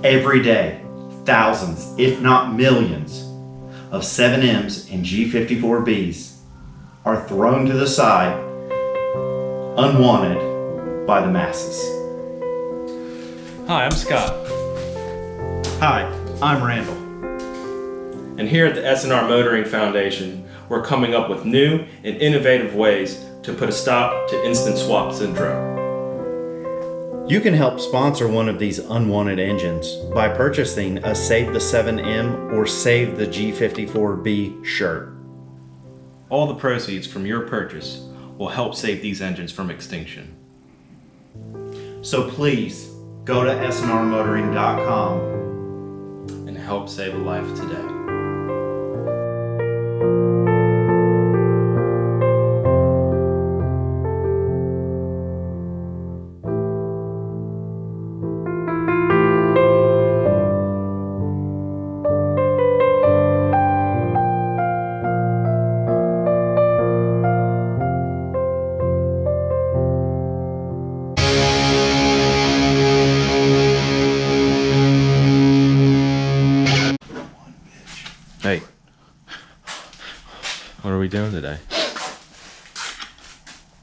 Every day, thousands, if not millions, of 7Ms and G54Bs are thrown to the side, unwanted by the masses. Hi, I'm Scott. Hi, I'm Randall. And here at the S&R Motoring Foundation, we're coming up with new and innovative ways to put a stop to instant swap syndrome. You can help sponsor one of these unwanted engines by purchasing a Save the 7M or Save the G54B shirt. All the proceeds from your purchase will help save these engines from extinction. So please, go to sandrmotoring.com and help save a life today. Hey, what are we doing today?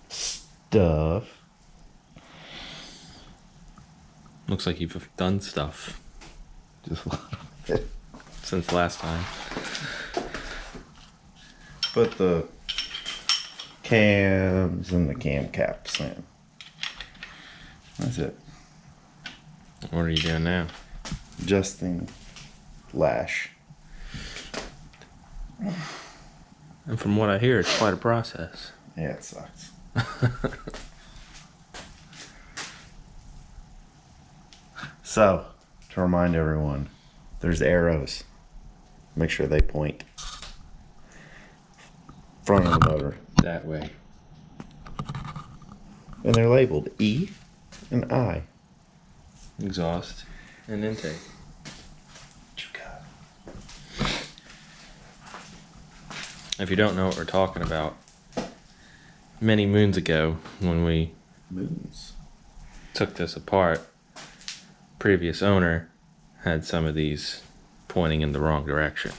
Stuff. Looks like you've done stuff Just a little bit. since last time. Put the cams and the cam caps in. That's it. What are you doing now? Adjusting Lash. And from what I hear, it's quite a process. Yeah, it sucks. So, to remind everyone, there's arrows. Make sure they point front of the motor that way. And they're labeled E and I. Exhaust and intake. What you got? If you don't know what we're talking about, many moons ago when we Moons. took this apart, previous owner had some of these pointing in the wrong direction.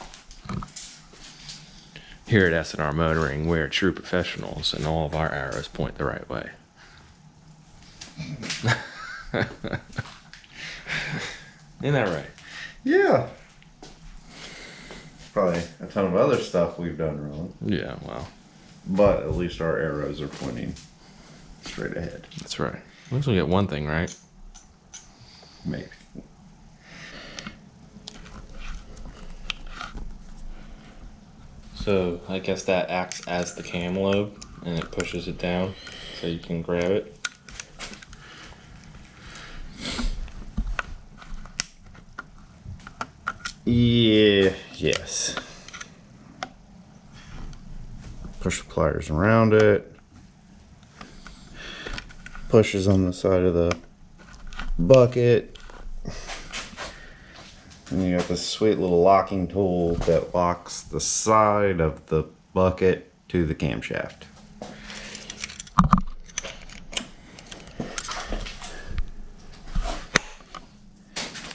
Here at S&R Motoring, we're true professionals and all of our arrows point the right way. Isn't that right? Yeah. Probably a ton of other stuff we've done wrong. Yeah, well, But at least our arrows are pointing straight ahead. that's right. At least we get one thing right. Maybe. So I guess that acts as the cam lobe and it pushes it down so you can grab it. Yeah, yes. Push the pliers around it. Pushes on the side of the bucket. And you got this sweet little locking tool that locks the side of the bucket to the camshaft.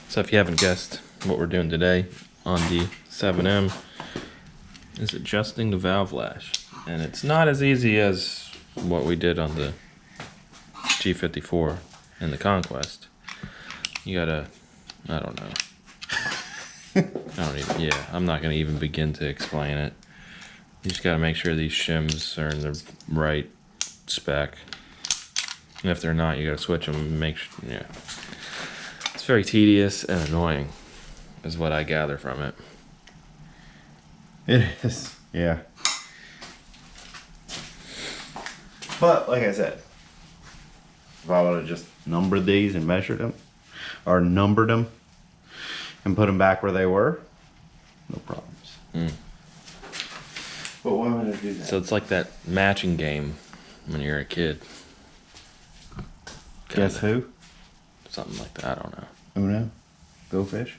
So if you haven't guessed, what we're doing today on the 7M is adjusting the valve lash. And it's not as easy as what we did on the G54 and the Conquest. You gotta, I don't know. I'm not gonna even begin to explain it. You just gotta make sure these shims are in the right spec. And if they're not, you gotta switch them and make sure, yeah. It's very tedious and annoying, is what I gather from it. It is, yeah. But like I said, if I would have just numbered these and measured them, or numbered them, and put them back where they were, no problems. But why would I do that? So it's like that matching game when you're a kid. Guess who? Something like that, I don't know. Uno? Go fish?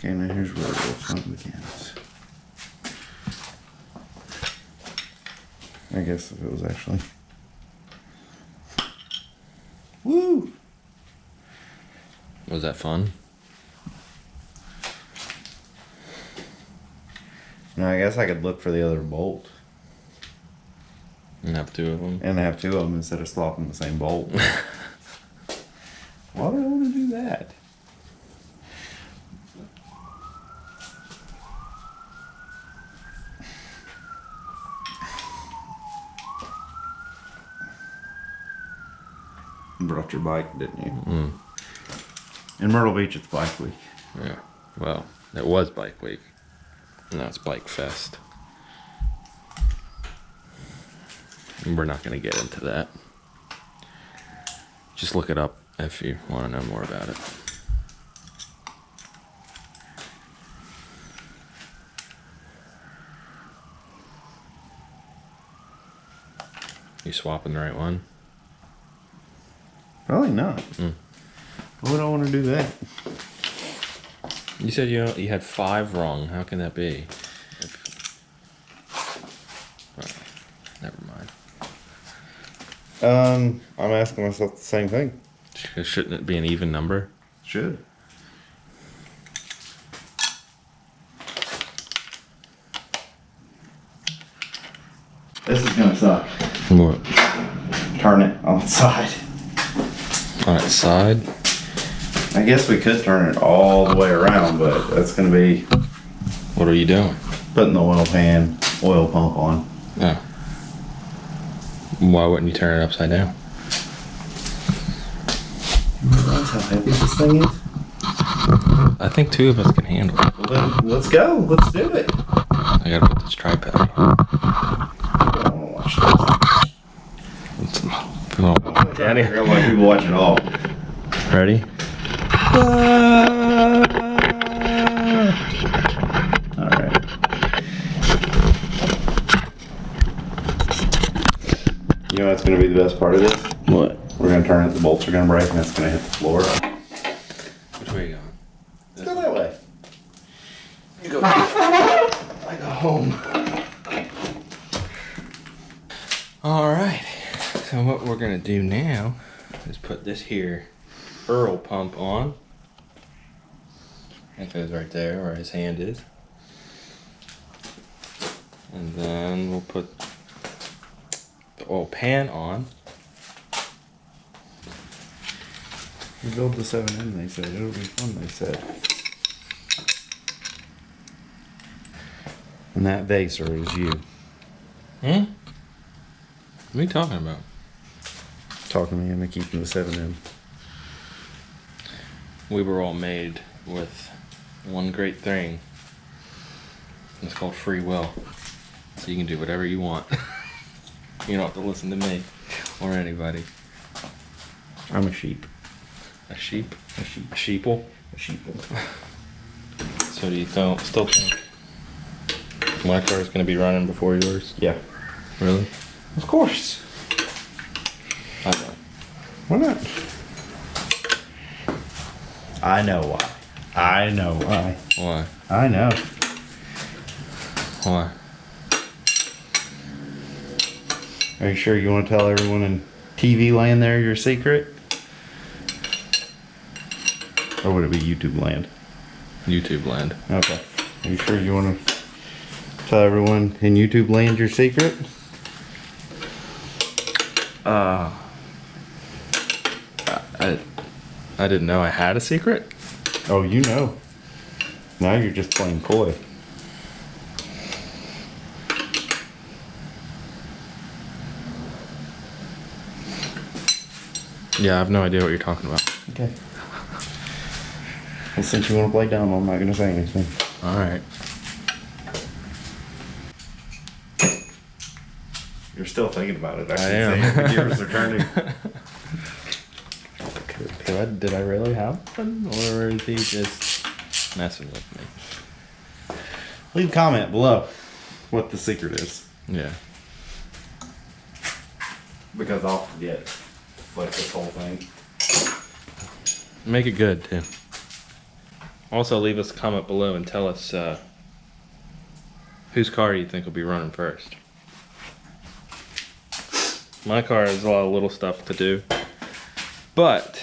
Okay, now here's where the real fun begins. I guess if it was actually. Woo! Was that fun? Now I guess I could look for the other bolt And have two of them. and have two of them instead of swapping the same bolt. Why would I want to do that? You brought your bike, didn't you? Mm. In Myrtle Beach, it's Bike Week. Yeah. Well, it was Bike Week. Now it's Bike Fest. And we're not going to get into that. Just look it up if you want to know more about it. You swapping the right one? Probably not. Mm. Why would I want to do that? You said you had 5 wrong. How can that be? Never mind. I'm asking myself the same thing. Shouldn't it be an even number? Should. This is gonna suck. What? Turn it on its side. On its side? I guess we could turn it all the way around, but that's gonna be What are you doing? putting the oil pan, oil pump on. Oh. Why wouldn't you turn it upside down? That's how heavy this thing is. I think 2 of us can handle it. Well then, let's go. Let's do it. I gotta put this tripod here. I don't wanna watch this. Danny, I got like people watching all. ready? Alright. You know what's gonna be the best part of this? What? We're gonna turn it, the bolts are gonna break, and it's gonna hit the floor. Which way are you going? Let's go that way. You go. I go home. Alright. So what we're gonna do now is put this here Earl pump on. That goes right there where his hand is. And then we'll put the oil pan on. We build the 7M, they said. It'll be fun, they said. And that Vaser is you. Hmm? What are you talking about? Talking to him and keeping the 7M. We were all made with one great thing. It's called free will. So you can do whatever you want. You don't have to listen to me or anybody. I'm a sheep. A sheep? A sheep. A sheeple? A sheeple. So do you still think my car is going to be running before yours? Yeah. Really? Of course. I don't. Why not? I know why. I know why. Why? I know. Why? Are you sure you want to tell everyone in TV land there your secret? Or would it be YouTube land? YouTube land. Okay. Are you sure you want to tell everyone in YouTube land your secret? I didn't know I had a secret. Oh, you know. Now you're just playing coy. Yeah, I have no idea what you're talking about. Okay. Well, since you want to play dumb, I'm not going to say anything. All right. You're still thinking about it. I am. Say the gears are turning. Did I really have one? Or is he just messing with me? Leave a comment below what the secret is. Yeah. Because I'll forget. Like this whole thing. Make it good, too. Also, leave us a comment below and tell us whose car you think will be running first. My car has a lot of little stuff to do, but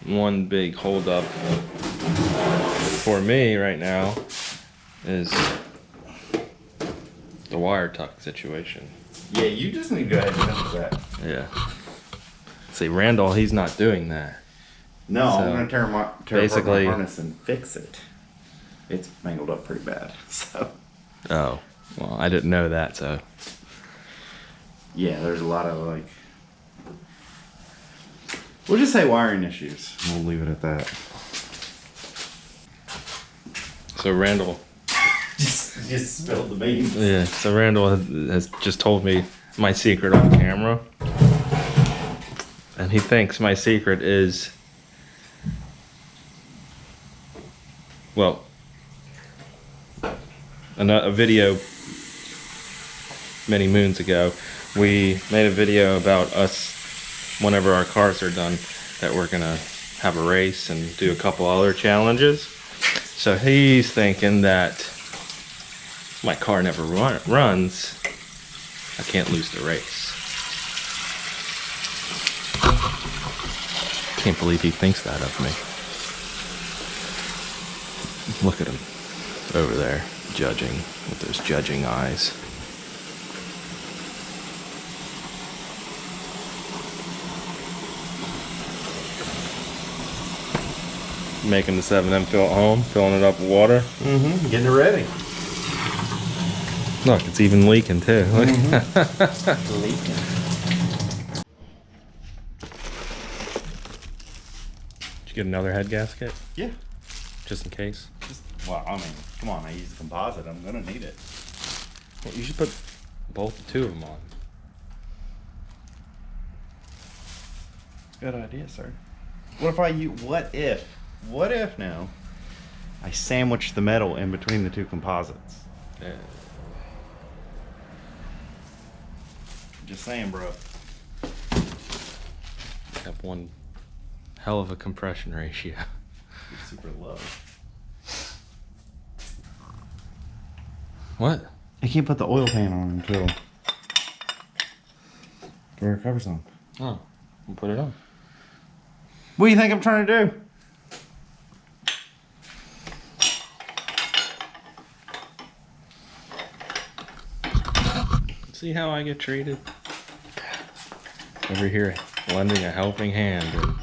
one big holdup for me right now is the wire tuck situation. Yeah, you just need to go ahead and finish that. Yeah. See, Randall, he's not doing that. No, So, I'm gonna tear apart basically- my harness and fix it. It's mangled up pretty bad. So Oh, well, I didn't know that, so. yeah, there's a lot of like, we'll just say wiring issues. We'll leave it at that. So Randall, just spilled the beans. yeah, so Randall has just told me my secret off camera. And he thinks my secret is, well, a video many moons ago, we made a video about us, whenever our cars are done, that we're gonna have a race and do a couple other challenges. So he's thinking that my car never runs, I can't lose the race. Can't believe he thinks that of me. Look at him over there, judging with those judging eyes. Making the 7M fill at home, filling it up with water. Mm-hmm. Getting it ready. Look, it's even leaking too. Look. Leaking. Did you get another head gasket? Yeah. Just in case? Well, I mean, come on. I use composite. I'm gonna need it. Well, you should put two of them on. Good idea, sir. What if I use? What if now I sandwich the metal in between the two composites? Yeah. Just saying, bro. Have one hell of a compression ratio. It's super low. What? I can't put the oil pan on until the rear cover's on. Oh, we'll put it on. What do you think I'm trying to do? See how I get treated? Over here, lending a helping hand, and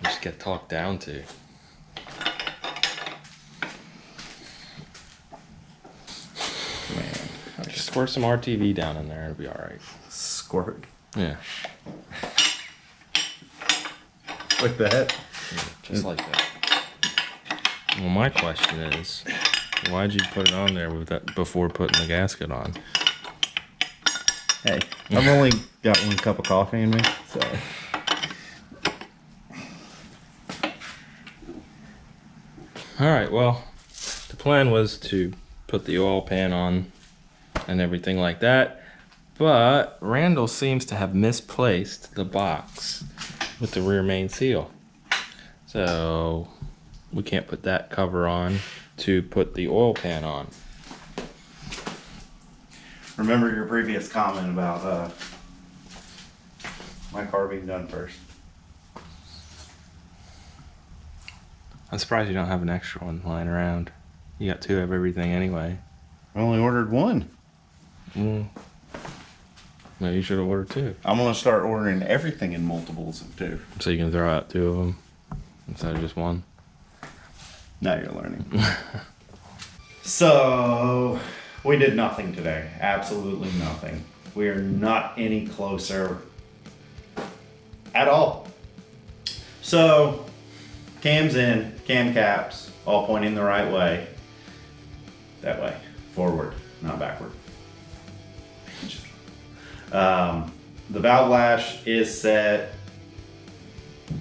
just get talked down to. Man, Just squirt some RTV down in there, it'll be alright. squirt. Yeah, Like that. just like that. Well, my question is, why'd you put it on there with that before putting the gasket on? Hey, I've only got one cup of coffee in me, so. Alright, well, the plan was to put the oil pan on and everything like that, but Randall seems to have misplaced the box with the rear main seal. So we can't put that cover on to put the oil pan on. Remember your previous comment about my car being done first. I'm surprised you don't have an extra one lying around. You got two of everything anyway. I only ordered one. Well, you should have ordered two. I'm gonna start ordering everything in multiples of two. So you can throw out two of them instead of just one. Now you're learning. So, we did nothing today. Absolutely nothing. We are not any closer at all. So, cams in, cam caps, all pointing the right way. That way. Forward, not backward. The valve lash is set.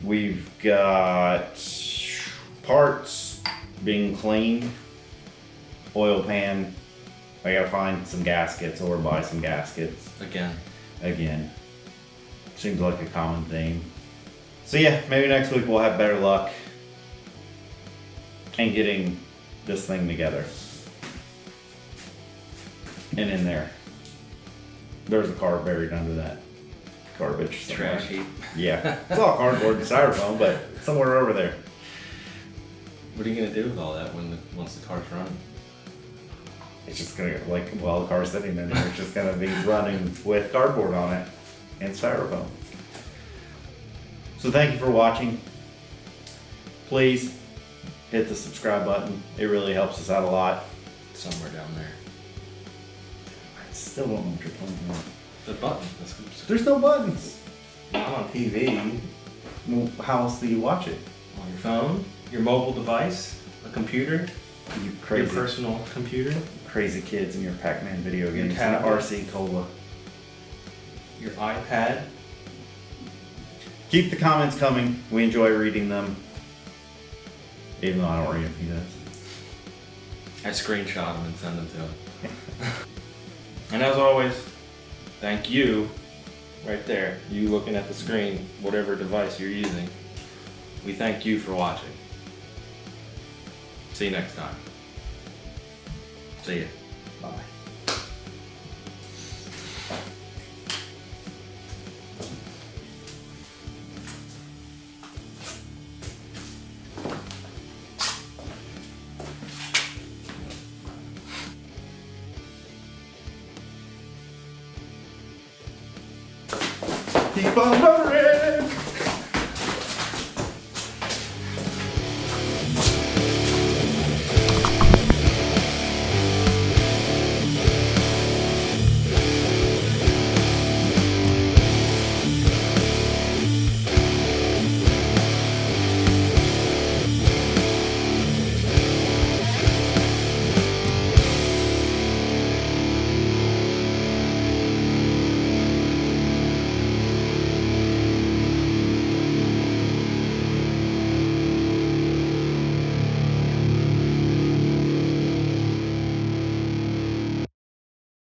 We've got parts being cleaned. Oil pan. I gotta find some gaskets or buy some gaskets. Again. Seems like a common theme. So yeah, maybe next week we'll have better luck. and getting this thing together. And in there's a car buried under that garbage somewhere. Trash heap. Yeah, it's all cardboard and styrofoam, but it's somewhere over there. What are you gonna do with all that once the car's running? It's just gonna, like, while the car's sitting in there, it's just gonna be running with cardboard on it and styrofoam. So thank you for watching. Please hit the subscribe button. It really helps us out a lot. Somewhere down there. I still don't know what you're playing with. The button. There's no buttons. Not on TV. Well, how else do you watch it? On your phone, your mobile device, a computer, You your crazy, personal computer, crazy kids in your Pac-Man video games and tablet. RC Cola. your iPad. Keep the comments coming. We enjoy reading them. Even though I don't read them, he does. I screenshot them and send them to him. And as always, thank you, right there, you looking at the screen, whatever device you're using. We thank you for watching. See you next time. See ya. Bye. Keep on motoring!